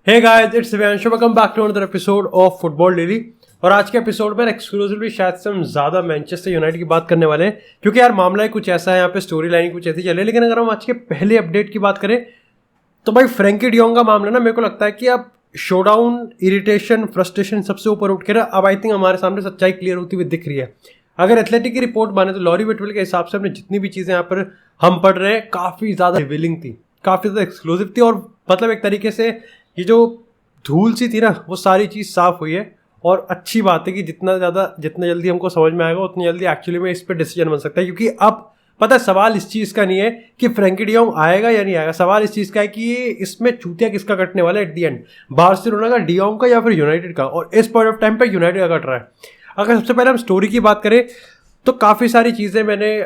Hey guys, it's Shivanshu, welcome back to another episode of football daily. और आज के episode में एक्सक्लूसिवली शायद से हम ज़्यादा मैनचेस्टर यूनाइटेड की बात करने वाले हैं, क्योंकि यार मामला ही कुछ ऐसा है, यहाँ पे स्टोरी लाइन कुछ ऐसी चल रही है। लेकिन अगर हम आज के पहले अपडेट की बात करें तो भाई फ्रैंकी डियोंग का मामला ना, मेरे को लगता है कि अब शोडाउन, इरिटेशन, फ्रस्ट्रेशन सबसे ऊपर उठ के ना अब आई थिंक हमारे सामने सच्चाई क्लियर होती हुई दिख रही है। अगर एथलेटिक की रिपोर्ट माने तो लॉरी विटविल के हिसाब से हमने जितनी भी चीज़ें यहाँ पर हम पढ़ रहे हैं काफ़ी ज़्यादा रिवीलिंग थी, काफ़ी ज़्यादा एक्सक्लूसिव थी। और मतलब एक तरीके से ये जो धूल सी थी ना, वो सारी चीज़ साफ़ हुई है। और अच्छी बात है कि जितना जल्दी हमको समझ में आएगा उतनी जल्दी एक्चुअली में इस पर डिसीजन बन सकता है। क्योंकि अब पता है, सवाल इस चीज़ का नहीं है कि फ्रैंकी डियोंग आएगा या नहीं आएगा, सवाल इस चीज़ का है कि ये इसमें चूतिया किसका कटने वाला है एट दी एंड, बार्सिलोना का, डियोंग का, या फिर यूनाइटेड का। और इस पॉइंट ऑफ टाइम पर यूनाइटेड का कट रहा है। अगर सबसे पहले हम स्टोरी की बात करें तो काफ़ी सारी चीज़ें मैंने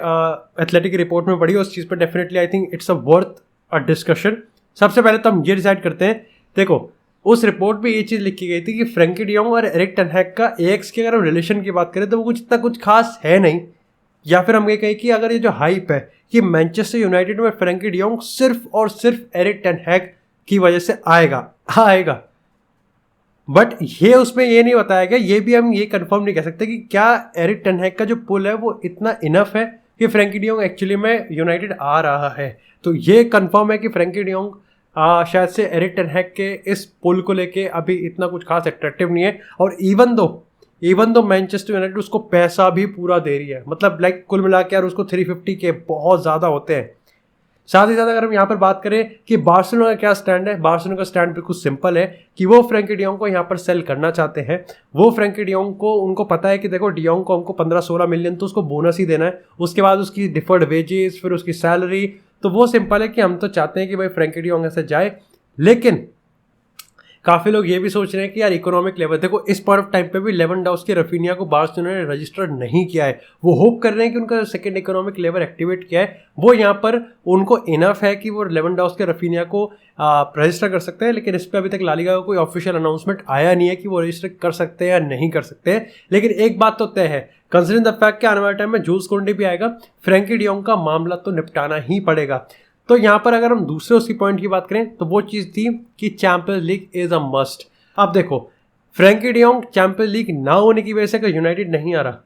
एथलेटिक रिपोर्ट में पढ़ी, उस चीज़ पर definitely I think it's a worth a discussion. सबसे पहले तो हम ये डिसाइड करते हैं, देखो उस रिपोर्ट में ये चीज़ लिखी गई थी कि फ्रैंकी डियोंग और एरिक टेन हैग का एएक्स की अगर हम रिलेशन की बात करें तो वो कुछ इतना कुछ खास है नहीं। या फिर हम ये कहें कि अगर ये जो हाइप है कि मैनचेस्टर यूनाइटेड में फ्रैंकी डियोंग सिर्फ और सिर्फ एरिक टेन हैग की वजह से आएगा, बट ये उसमें ये नहीं बताया गया, ये भी हम ये कंफर्म नहीं कह सकते कि क्या एरिक टेन हैग का जो पुल है वो इतना इनफ है कि फ्रैंकी डियोंग एक्चुअली में यूनाइटेड आ रहा है। तो ये कंफर्म है कि फ्रैंकी डियोंग शायद से एरिक टेन हैग के इस पुल को लेके अभी इतना कुछ खास अट्रैक्टिव नहीं है। और इवन दो मैनचेस्टर यूनाइटेड उसको पैसा भी पूरा दे रही है, मतलब लाइक कुल मिला के यार उसको 350 के बहुत ज़्यादा होते हैं। साथ ही साथ अगर हम यहाँ पर बात करें कि बार्सिलोना का क्या स्टैंड है, बार्सिलोना का स्टैंड बिल्कुल सिंपल है कि वो फ्रैंकी डियोंग को यहाँ पर सेल करना चाहते हैं। वो फ्रैंकी डियोंग को, उनको पता है कि देखो डियोंग को हमको 15-16 मिलियन तो उसको बोनस ही देना है, उसके बाद उसकी डिफर्ड वेजेस, फिर उसकी सैलरी। तो वो सिंपल है कि हम तो चाहते हैं कि भाई फ्रैंकी डियोंग ऐसे जाए। लेकिन काफ़ी लोग ये भी सोच रहे हैं कि यार इकोनॉमिक लेवल, देखो इस पॉइंट ऑफ टाइम पे भी लेवेंडोव्स्की, रफीनिया को बार्सिलोना ने रजिस्टर नहीं किया है। वो होप कर रहे हैं कि उनका सेकंड इकोनॉमिक लेवल एक्टिवेट किया है, वो यहाँ पर उनको इनफ है कि वो लेवेंडोव्स्की, रफीनिया को रजिस्टर कर सकते हैं। लेकिन इस पर अभी तक ला लीगा का कोई ऑफिशियल अनाउंसमेंट आया नहीं है कि वो रजिस्टर कर सकते हैं या नहीं कर सकते हैं। लेकिन एक बात तो तय है, कंसिडरिंग द फैक्ट कि आने वाले टाइम में जूल्स कोंडे भी आएगा, फ्रैंकी डियोंग का मामला तो निपटाना ही पड़ेगा। तो यहाँ पर अगर हम दूसरे उसकी पॉइंट की बात करें तो वो चीज़ थी कि champions league is a must. अब देखो फ्रैंकी डियोंग चैंपियंस लीग ना होने की वजह से अगर यूनाइटेड नहीं आ रहा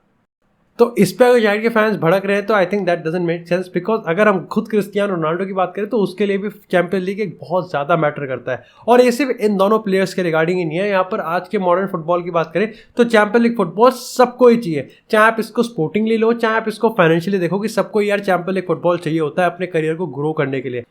तो इस पर अगर यूनाइटेड के फैंस भड़क रहे हैं तो I think that doesn't make sense. Because अगर हम खुद क्रिस्टियानो रोनाल्डो की बात करें तो उसके लिए भी चैंपियंस लीग एक बहुत ज़्यादा मैटर करता है। और ये सिर्फ इन दोनों प्लेयर्स के रिगार्डिंग ही नहीं है, यहाँ पर आज के मॉडर्न फुटबॉल की बात करें तो चैंपियंस लीग फुटबॉल सबको ही चाहिए, चाहे आप इसको स्पोर्टिंगली लो, चाहे आप इसको फाइनेंशियली देखो, कि सबको यार चैंपियंस लीग फुटबॉल चाहिए होता है अपने करियर को ग्रो करने के लिए।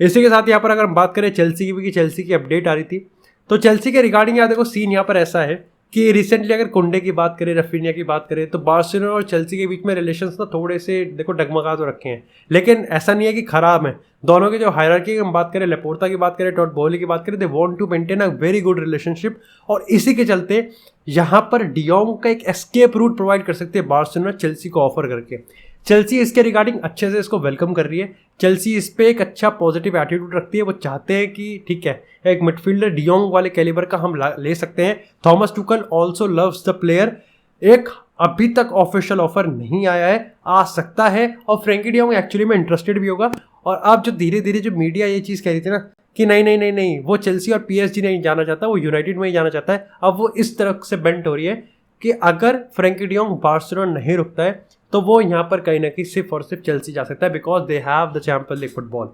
इसी के साथ यहाँ पर अगर हम बात करें चेल्सी की भी, कि चेल्सी की अपडेट आ रही थी, तो चेल्सी के रिगार्डिंग यहाँ देखो सीन यहाँ पर ऐसा है कि रिसेंटली अगर कुंडे की बात करें, रफीनिया की बात करें, तो बार्सिलोना और चेल्सी के बीच में रिलेशंस ना थोड़े से देखो डगमगा तो रखे हैं, लेकिन ऐसा नहीं है कि खराब है। दोनों की जो हायरार्की की हम बात करें, लेपोर्ता की बात करें, टॉड बोहली की बात करें, they want to maintain a very good relationship. और इसी के चलते यहाँ पर डियोंग का एक एस्केप रूट प्रोवाइड कर सकते हैं बार्सिलोना चेल्सी को ऑफर करके। चेल्सी इसके रिगार्डिंग अच्छे से इसको वेलकम कर रही है, चेल्सी इस पे एक अच्छा पॉजिटिव एटीट्यूड रखती है। वो चाहते हैं कि ठीक है, एक मिडफील्डर डियोंग वाले कैलिबर का हम ले सकते हैं। Thomas Tuchel also loves the player. एक अभी तक ऑफिशियल ऑफर नहीं आया है, आ सकता है, और फ्रैंकी डियोंग एक्चुअली में इंटरेस्टेड भी होगा। और अब जो धीरे धीरे जो मीडिया ये चीज़ कह रही थी ना कि नहीं वो चेल्सी और पीएसजी नहीं जाना चाहता, वो यूनाइटेड में ही जाना चाहता है, अब वो इस तरफ से बेंट हो रही है कि अगर फ्रैंकी डियोंग बार्सिलोना नहीं रुकता है तो वो यहाँ पर कहीं ना कहीं सिर्फ और सिर्फ चेल्सी जा सकता है, because they have the champions League football.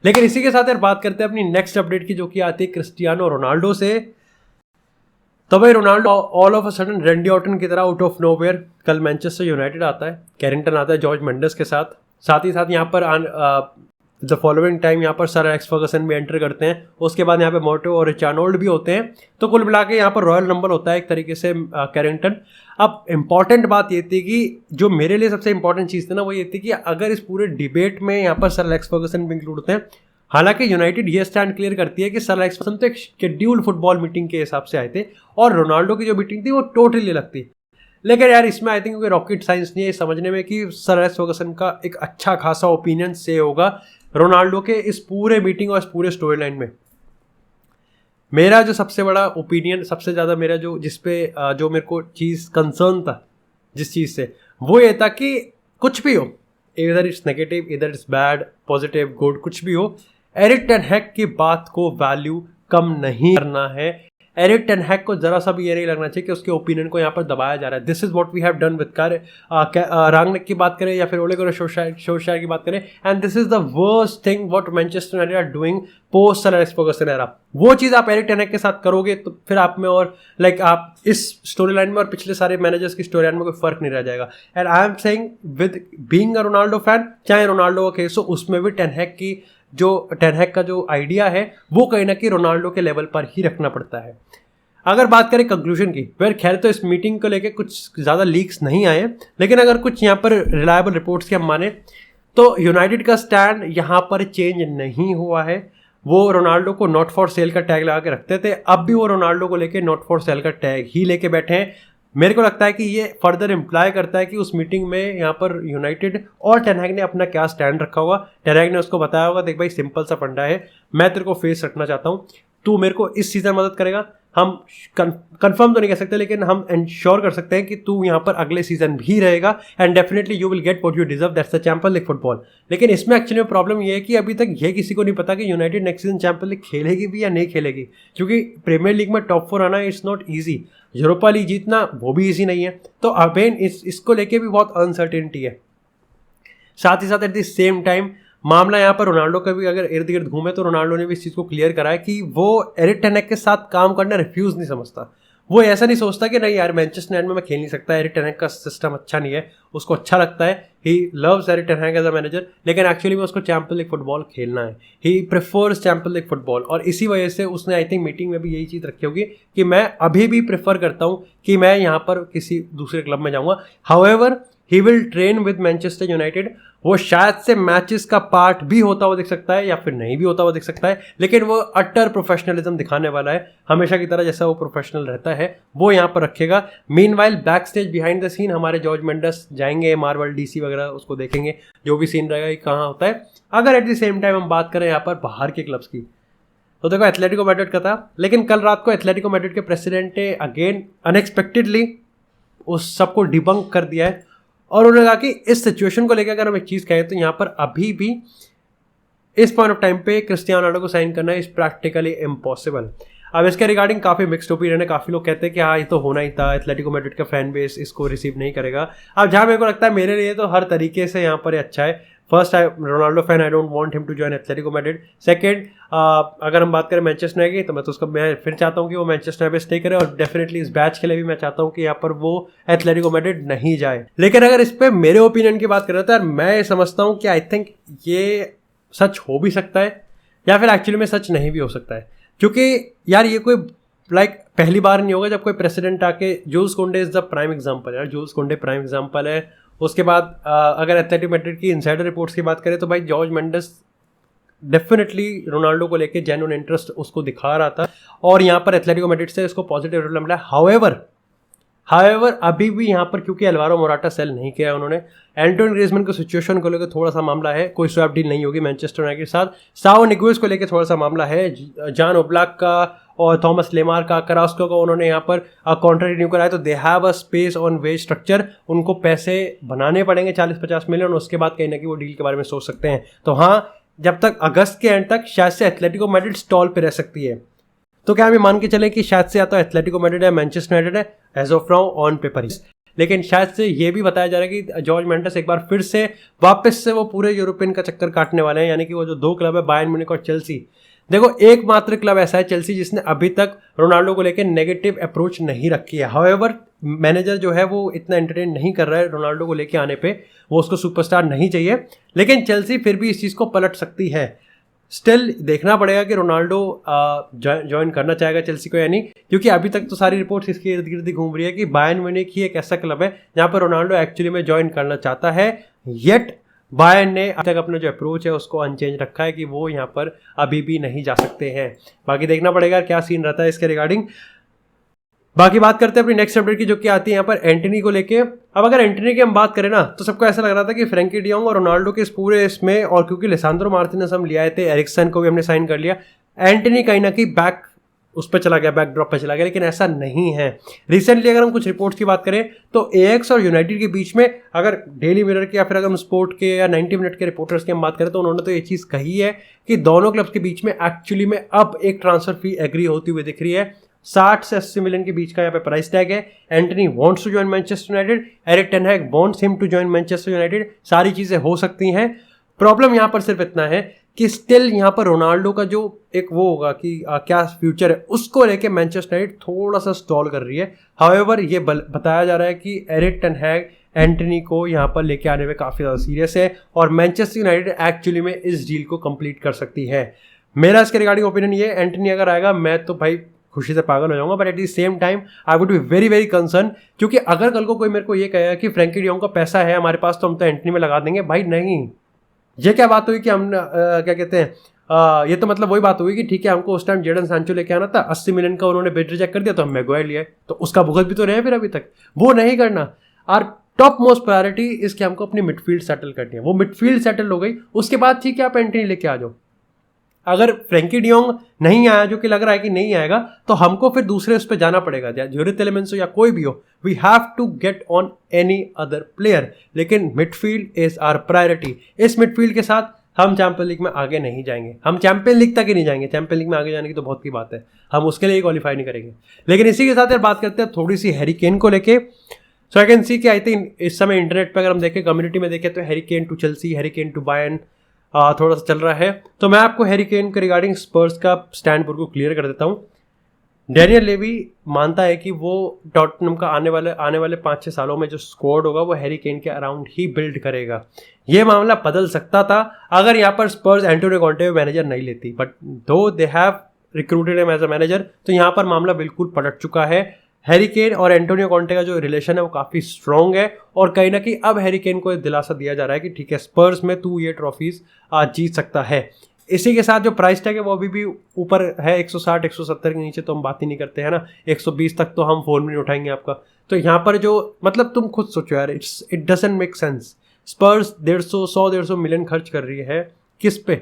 लेकिन इसी के साथ यार बात करते हैं अपनी नेक्स्ट अपडेट की, जो कि आती है क्रिस्टियानो रोनाल्डो से। तो भाई Ronaldo all of a sudden Randy Orton की तरह आउट ऑफ नोवेयर कल मैनचेस्टर यूनाइटेड आता है, कैरिंगटन आता है जॉर्ज मेंडेस के साथ ही साथ यहाँ पर द फॉलोइंग टाइम यहाँ पर सर एलेक्स फर्गसन भी एंटर करते हैं। उसके बाद यहाँ पे मोर्टो और रिचार्नोल्ड भी होते हैं। तो कुल मिला के यहाँ पर रॉयल नंबर होता है एक तरीके से कैरिंगटन। अब इंपॉर्टेंट बात ये थी कि जो मेरे लिए सबसे इंपॉर्टेंट चीज़ थी ना, वो ये थी कि अगर इस पूरे डिबेट में यहाँ पर सर एलेक्स फर्गसन भी इंक्लूड होते हैं। हालांकि यूनाइटेड ये स्टैंड क्लियर करती है कि सर एलेक्स फर्गसन तो एक शेड्यूल्ड फुटबॉल मीटिंग के हिसाब से आए थे, और रोनाल्डो की जो मीटिंग थी वो टोटली अलग थी। लेकिन यार इसमें आई थिंक रॉकेट साइंस नहीं है समझने में कि सर एलेक्स फर्गसन का एक अच्छा खासा ओपिनियन से होगा रोनाल्डो के इस पूरे मीटिंग और इस पूरे स्टोरी लाइन में। मेरा जो सबसे बड़ा ओपिनियन, सबसे ज़्यादा मेरा जो जो मेरे को चीज़ कंसर्न था जिस चीज़ से, वो ये था कि कुछ भी हो, इधर इट्स नेगेटिव, इधर इट्स बैड, पॉजिटिव, गुड, कुछ भी हो, एरिक टेन हैग की बात को वैल्यू कम नहीं करना है। एरिक टेन हैग को जरा सा भी ये नहीं लगना चाहिए कि उसके ओपिनियन को यहाँ पर दबाया जा रहा है। This is what we have done with Rangnick की बात करें या फिर ओले गुनार सोल्शायर की बात करें, and this is the worst thing what Manchester United are doing post Sir Alex Ferguson era. वो चीज़ आप एरिक टेन हैग के साथ करोगे तो फिर आप में और आप इस स्टोरी लाइन में और पिछले सारे मैनेजर्स की स्टोरी लाइन में कोई फर्क नहीं रह जाएगा। And I am saying with being a Ronaldo fan, चाहे रोनाल्डो का केस हो, उसमें भी टेन हैग का जो आइडिया है वो कहीं ना कहीं रोनाल्डो के लेवल पर ही रखना पड़ता है। अगर बात करें कंक्लूजन की, फिर खैर तो इस मीटिंग को लेके कुछ ज़्यादा लीक्स नहीं आए, लेकिन अगर कुछ यहाँ पर रिलायबल रिपोर्ट्स की हम माने तो यूनाइटेड का स्टैंड यहाँ पर चेंज नहीं हुआ है। वो रोनाल्डो को नॉट फॉर सेल का टैग लगा के रखते थे, अब भी वो रोनाल्डो को लेके नॉट फॉर सेल का टैग ही लेके बैठे हैं। मेरे को लगता है कि ये फर्दर इम्प्लाई करता है कि उस मीटिंग में यहाँ पर यूनाइटेड और टेन हैग ने अपना क्या स्टैंड रखा होगा। टेन हैग ने उसको बताया होगा, देख भाई सिंपल सा फंडा है, मैं तेरे को फेस रखना चाहता हूँ, तू मेरे को इस सीजन मदद करेगा। हम कंफर्म तो नहीं कह सकते, लेकिन हम इंश्योर कर सकते हैं कि तू यहाँ पर अगले सीजन भी रहेगा and definitely you will get what you deserve, that's the champions League football. लेकिन इसमें एक्चुअली प्रॉब्लम ये है कि अभी तक ये किसी को नहीं पता कि United next season champions league खेलेगी भी या नहीं खेलेगी, क्योंकि प्रीमियर लीग में टॉप 4 आना it's not easy, Europa league जीतना वो भी ईजी नहीं है। तो अगेन इसको लेके भी बहुत अनसर्टेनिटी है। साथ ही साथ एट द सेम टाइम मामला यहाँ पर रोनाल्डो का भी अगर इर्द गिर्द घूमे तो रोनाल्डो ने भी इस चीज़ को क्लियर करा है कि वो एरिक टेन हैग के साथ काम करना रिफ्यूज़ नहीं समझता। वो ऐसा नहीं सोचता कि नहीं यार मैनचेस्टर यूनाइटेड में मैं खेल नहीं सकता, एरिक टेन हैग का सिस्टम अच्छा नहीं है, उसको अच्छा लगता है, he loves Erik ten Hag as a manager, लेकिन एक्चुअली में उसको चैंपियंस लीग फुटबॉल खेलना है, he prefers Champions League football. और इसी वजह से उसने आई थिंक मीटिंग में भी यही चीज़ रखी होगी कि मैं अभी भी प्रेफर करता हूँ कि मैं यहाँ पर किसी दूसरे क्लब में जाऊँगा। However he will train with Manchester United. वो शायद से मैचेस का पार्ट भी होता हुआ दिख सकता है या फिर नहीं भी होता हुआ दिख सकता है, लेकिन वो अटर प्रोफेशनलिज्म दिखाने वाला है, हमेशा की तरह जैसा वो प्रोफेशनल रहता है वो यहाँ पर रखेगा। Meanwhile back stage behind the scene हमारे जॉर्ज मेंडस जाएंगे, मार्वल डीसी वगैरह उसको देखेंगे, जो भी सीन रहेगा ये कहाँ होता है। अगर एट द सेम टाइम हम बात करें यहाँ पर बाहर के क्लब्स की, तो देखो एथलेटिको मैड्रिड का था, लेकिन कल रात को एथलेटिको मैड्रिड के प्रेसिडेंट ने अगेन अनएक्सपेक्टेडली उस सबको डिबंक कर दिया है और उन्होंने कहा कि इस सिचुएशन को लेकर अगर हम एक चीज़ कहें तो यहाँ पर अभी भी इस पॉइंट ऑफ टाइम पे क्रिस्टियानो रोनाल्डो को साइन करना इज प्रैक्टिकली इम्पॉसिबल। अब इसके रिगार्डिंग काफ़ी मिक्स्ड ओपिनियन है, काफ़ी लोग कहते हैं कि हाँ ये तो होना ही था, एथलेटिको मैड्रिड का फैन बेस इसको रिसीव नहीं करेगा। अब जहाँ मेरे को लगता है मेरे लिए तो हर तरीके से यहाँ पर अच्छा है। First, I Ronaldo fan, I don't want him to join Atletico Madrid. Second, अगर हम बात करें मैनचेस्टर यूनाइटेड की, तो मैं फिर चाहता हूँ कि वो मैनचेस्टर यूनाइटेड स्टे करे और डेफिनेटली इस बैच के लिए भी मैं चाहता हूँ कि यहाँ पर वो एथलेटिको मैड्रिड नहीं जाए। लेकिन अगर इस पर मेरे ओपिनियन की बात करें तो यार मैं समझता हूँ कि आई थिंक ये सच हो भी सकता है या फिर एक्चुअली में सच नहीं भी हो सकता है, क्योंकि यार ये कोई पहली बार नहीं होगा जब कोई प्रेसिडेंट आके, Jules Kounde is the prime example यार, जूल्स कोंडे प्राइम एग्जाम्पल है। उसके बाद अगर एथलेटिको मैड्रिड की इनसाइडर रिपोर्ट्स की बात करें तो भाई जॉर्ज मेंडस डेफिनेटली रोनाल्डो को लेके जेन्युइन इंटरेस्ट उसको दिखा रहा था और यहाँ पर एथलेटिको मैड्रिड से उसको पॉजिटिव रिजल्ट मिला। हाउएवर अभी भी यहाँ पर क्योंकि अल्वारो मोराटा सेल नहीं किया उन्होंने, एंटोनी ग्रीजमैन को सिचुएशन को लेकर थोड़ा सा मामला है, कोई स्वैप डील नहीं होगी मैनचेस्टर यूनाइटेड के साथ। साओ निगुएज को लेकर थोड़ा सा मामला है, जान ओब्लाक का और थॉमस लेमार का, करास्को का उन्होंने यहाँ पर कॉन्ट्रैक्ट रिन्यू कराया, तो they have a space on wage structure, उनको पैसे बनाने पड़ेंगे 40-50 मिलियन, उसके बाद कहीं ना कहीं वो डील के बारे में सोच सकते हैं। तो हाँ, जब तक अगस्त के एंड तक शायद से एथलेटिको मैड्रिड स्टॉल पे रह सकती है। तो क्या हमें मान के चले कि शायद से या तो एथलेटिको मैड्रिड या मैनचेस्टर यूनाइटेड है as of now on paper ही, लेकिन शायद से ये भी बताया जा रहा है कि जॉर्ज मेंडस एक बार फिर से वापस से वो पूरे यूरोपियन का चक्कर काटने वाले हैं, यानी कि वो जो 2 क्लब है बायर्न म्यूनिख और चेल्सी। देखो एकमात्र क्लब ऐसा है चेल्सी जिसने अभी तक रोनाल्डो को लेकर नेगेटिव अप्रोच नहीं रखी है। हाउएवर मैनेजर जो है वो इतना एंटरटेन नहीं कर रहा है रोनाल्डो को लेके आने पे, वो उसको सुपरस्टार नहीं चाहिए, लेकिन चेल्सी फिर भी इस चीज़ को पलट सकती है। स्टिल देखना पड़ेगा कि रोनाल्डो ज्वाइन करना चाहेगा चेल्सी को या नहीं, क्योंकि अभी तक तो सारी रिपोर्ट्स इसके इर्द गिर्द घूम रही है कि बायर्न म्यूनिख ही एक ऐसा क्लब है जहाँ पर रोनाल्डो एक्चुअली में ज्वाइन करना चाहता है, येट बायर्न ने अब तक अपना जो अप्रोच है उसको अनचेंज रखा है कि वो यहाँ पर अभी भी नहीं जा सकते हैं। बाकी देखना पड़ेगा क्या सीन रहता है इसके रिगार्डिंग। बाकी बात करते हैं अपनी नेक्स्ट अपडेट की, जो कि आती है यहाँ पर एंटनी को लेके। अब अगर एंटनी की हम बात करें ना, तो सबको ऐसा लग रहा था कि फ्रैंकी डियोंग और रोनाल्डो के इस पूरे इसमें, और क्योंकि लिसांद्रो मार्टिनेज हम ले आए थे, एरिक्सन को भी हमने साइन कर लिया, एंटनी कहीं ना कहीं बैक उस पर चला गया, बैकड्रॉप पर चला गया, लेकिन ऐसा नहीं है। रिसेंटली अगर हम कुछ रिपोर्ट्स की बात करें तो एएक्स और यूनाइटेड के बीच में, अगर डेली मिरर के या फिर अगर हम स्पोर्ट के या 90 मिनट के रिपोर्टर्स की हम बात करें तो उन्होंने तो ये चीज़ कही है कि दोनों क्लब्स के बीच में एक्चुअली में अब एक ट्रांसफर फी एग्री होती हुई दिख रही है। 60 से 80 मिलियन के बीच का यहाँ पे प्राइस टैग है। Antony wants to join Manchester United, Erik ten Hag wants him to join Manchester United. सारी चीज़ें हो सकती हैं। प्रॉब्लम यहाँ पर सिर्फ इतना है कि स्टिल यहाँ पर रोनाल्डो का जो एक वो होगा कि क्या फ्यूचर है, उसको लेके मैनचेस्टर यूनाइटेड थोड़ा सा स्टॉल कर रही है। हाउएवर ये बताया जा रहा है कि एरिक टेन हैग एंटनी को यहाँ पर लेके आने में काफ़ी ज़्यादा सीरियस है और मैनचेस्टर यूनाइटेड एक्चुअली में इस डील को कंप्लीट कर सकती है। मेरा इसके रिगार्डिंग ओपिनियन ये, एंटनी अगर आएगा मैं तो भाई खुशी से पागल हो जाऊंगा, but at the same time I would be very very concern, क्योंकि अगर कल को कोई मेरे को ये कहेगा कि फ्रैंकी डियोंग का पैसा है हमारे पास तो हम तो एंटनी में लगा देंगे, भाई नहीं। ये क्या बात हुई कि हम क्या कहते हैं, ये तो मतलब वही बात हुई कि ठीक है हमको उस टाइम जेडन सांचो लेके आना था, 80 मिलियन का उन्होंने बिड रिजेक्ट कर दिया तो हम मैगवायर लिया, तो उसका भुगत भी तो रहे फिर अभी तक। वो नहीं करना। और टॉप मोस्ट प्रायोरिटी इसके हमको अपनी मिडफील्ड सेटल करनी है। वो मिडफील्ड सेटल हो गई, उसके बाद ठीक है आप एंटनी लेके आ जाओ। अगर फ्रैंकी डियोंग नहीं आया, जो कि लग रहा है कि नहीं आएगा, तो हमको फिर दूसरे उस पर जाना पड़ेगा, या यूरिथ एलिमेंट्स हो या कोई भी हो, we have to get on any other player. लेकिन मिडफील्ड इज आवर प्रायोरिटी। इस मिडफील्ड के साथ हम चैंपियन लीग में आगे नहीं जाएंगे, हम चैंपियन लीग तक ही नहीं जाएंगे। चैंपियन लीग में आगे जाने की तो बहुत की बात है, हम उसके लिए क्वालिफाई नहीं करेंगे। लेकिन इसी के साथ यार बात करते हैं थोड़ी सी हैरी केन को लेके। सो आई कैन सी कि आई थिंक इस समय इंटरनेट पर अगर हम देखें, कम्युनिटी में देखें, तो Harry Kane to Chelsea, Harry Kane to Bayern थोड़ा सा चल रहा है। तो मैं आपको हैरी केन के रिगार्डिंग स्पर्स का स्टैंड को क्लियर कर देता हूँ। डैनियल लेवी मानता है कि वो टॉटनहम का आने वाले 5-6 सालों में जो स्क्वाड होगा वो हैरी केन के अराउंड ही बिल्ड करेगा। ये मामला बदल सकता था अगर यहाँ पर स्पर्स एंटोनियो कॉन्टे मैनेजर नहीं लेती, but though they have recruited him as a manager, तो यहाँ पर मामला बिल्कुल पलट चुका है। हैरी केन और एंटोनियो कॉन्टे का जो रिलेशन है वो काफ़ी स्ट्रॉन्ग है और कहीं ना कहीं अब हैरी केन को दिलासा दिया जा रहा है कि ठीक है स्पर्स में तू ये ट्रॉफीज जीत सकता है। इसी के साथ जो प्राइस टैग है वो अभी भी ऊपर है, 160-170 के नीचे तो हम बात ही नहीं करते हैं ना, 120 तक तो हम फोन में नहीं उठाएंगे आपका। तो यहाँ पर जो मतलब तुम खुद सोचो यार, it doesn't make sense. Spurs 150 million खर्च कर रही है किस पे?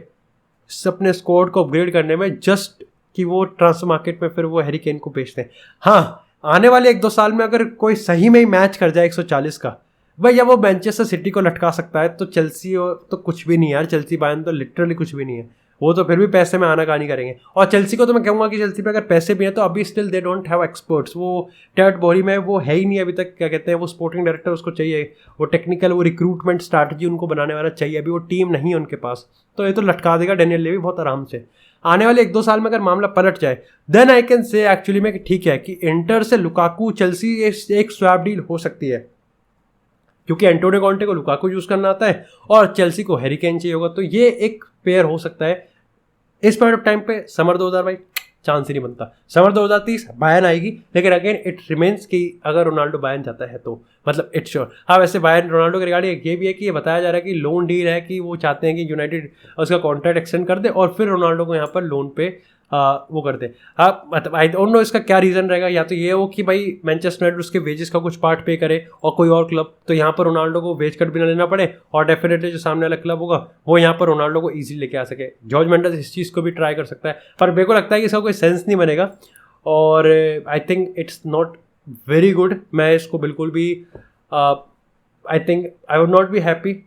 अपने स्क्वाड को अपग्रेड करने में, जस्ट कि वो ट्रांसफर मार्केट में फिर वो हैरी केन को बेचते हैं। हाँ, आने वाले 1-2 साल में अगर कोई सही में ही मैच कर जाए 140 का, भाई या वो मैनचेस्टर सिटी को लटका सकता है, तो चेल्सी तो कुछ भी नहीं यार, चेल्सी बायर्न तो लिटरली कुछ भी नहीं है। वो तो फिर भी पैसे में आनाकानी करेंगे। और चेल्सी को तो मैं कहूँगा कि चेल्सी पे अगर पैसे भी हैं तो अभी still they don't have experts. वो टैट बोरी में वो है ही नहीं अभी तक, क्या कहते हैं, वो स्पोर्टिंग डायरेक्टर उसको चाहिए, वो टेक्निकल वो रिक्रूटमेंट स्ट्रैटेजी उनको बनाने वाला चाहिए, अभी वो टीम नहीं है उनके पास। तो ये तो लटका देगा डैनियल लेवी बहुत आराम से। आने वाले 1-2 साल में अगर मामला पलट जाए, then I can say actually में कि ठीक है कि इंटर से लुकाकू चेल्सी एक स्वैप डील हो सकती है, क्योंकि एंटोनियो कॉन्टे को लुकाकू यूज करना आता है और चेल्सी को हैरी केन चाहिए होगा, तो ये एक पेयर हो सकता है। इस पॉइंट ऑफ टाइम पे समर 2000 भाई चांस ही नहीं बनता। समर 2030 बायर्न आएगी, लेकिन अगेन इट रिमेन्स कि अगर रोनाल्डो बायर्न जाता है तो मतलब इट्स श्योर। हाँ, वैसे बायर्न रोनाल्डो के रिगार्डिंग ये भी है कि ये बताया जा रहा है कि लोन डील है, कि वो चाहते हैं कि यूनाइटेड उसका कॉन्ट्रैक्ट एक्सटेंड कर दे और फिर रोनाल्डो को यहाँ पर लोन पे वो कर दे। हाँ, मतलब आई डोंट नो इसका क्या रीज़न रहेगा। या तो ये हो कि भाई मैनचेस्टर यूनाइटेड उसके वेजेस का कुछ पार्ट पे करे और कोई और क्लब, तो यहाँ पर रोनाल्डो को वेज कट भी ना लेना पड़े और डेफिनेटली जो सामने वाला क्लब होगा वो यहाँ पर रोनाल्डो को ईजिली लेके आ सके। जॉर्ज मेंडेस इस चीज़ को भी ट्राई कर सकता है, पर मेरे को लगता है कि इसका कोई सेंस नहीं बनेगा और I think it's not very good. मैं इसको बिल्कुल भी I think I would not be happy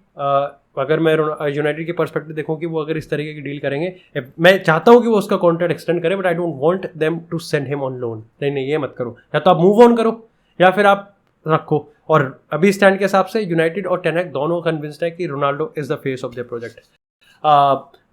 अगर मैं यूनाइटेड के पर्सपेक्टिव देखूं कि वो अगर इस तरीके की डील करेंगे। मैं चाहता हूं कि वो उसका कॉन्ट्रैक्ट एक्सटेंड करे, but I don't want them to send him on loan. नहीं, ये मत करो, या तो आप मूव ऑन करो या फिर आप रखो। और अभी स्टैंड के हिसाब से यूनाइटेड और टेन हैग दोनों कन्विंस्ड है कि Ronaldo is the face of the project.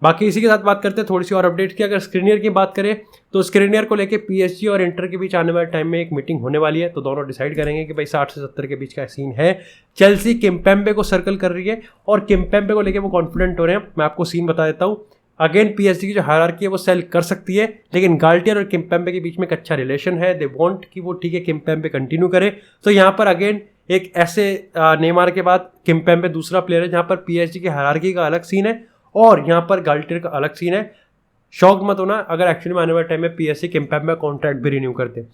बाकी इसी के साथ बात करते हैं थोड़ी सी और अपडेट की। अगर स्क्रीनियर की बात करें तो स्क्रीनियर को लेके पीएसजी और इंटर के बीच आने वाले टाइम में एक मीटिंग होने वाली है, तो दोनों डिसाइड करेंगे कि भाई 60 से 70 के बीच का सीन है। चेल्सी किम्पेम्बे को सर्कल कर रही है और किम्पेम्बे को लेके वो कॉन्फिडेंट हो रहे हैं। मैं आपको सीन बता देता हूँ। अगेन पीएसजी की जो हायरार्की है वो सेल कर सकती है, लेकिन गाल्टियर और किम्पेम्बे के बीच में एक अच्छा रिलेशन है। दे वांट कि वो ठीक है किम्पेम्बे कंटिन्यू करे। तो यहाँ पर अगेन एक ऐसे नेमार के बाद किम्पेम्बे दूसरा प्लेयर है जहाँ पर पीएसजी की हायरार्की का अलग सीन है और यहाँ पर गाल्टियर का अलग सीन है। शॉक मत होना अगर एक्चुअली में आने वाले टाइम में पीएसजी किम्पेम्बे कॉन्ट्रैक्ट भी रिन्यू करते।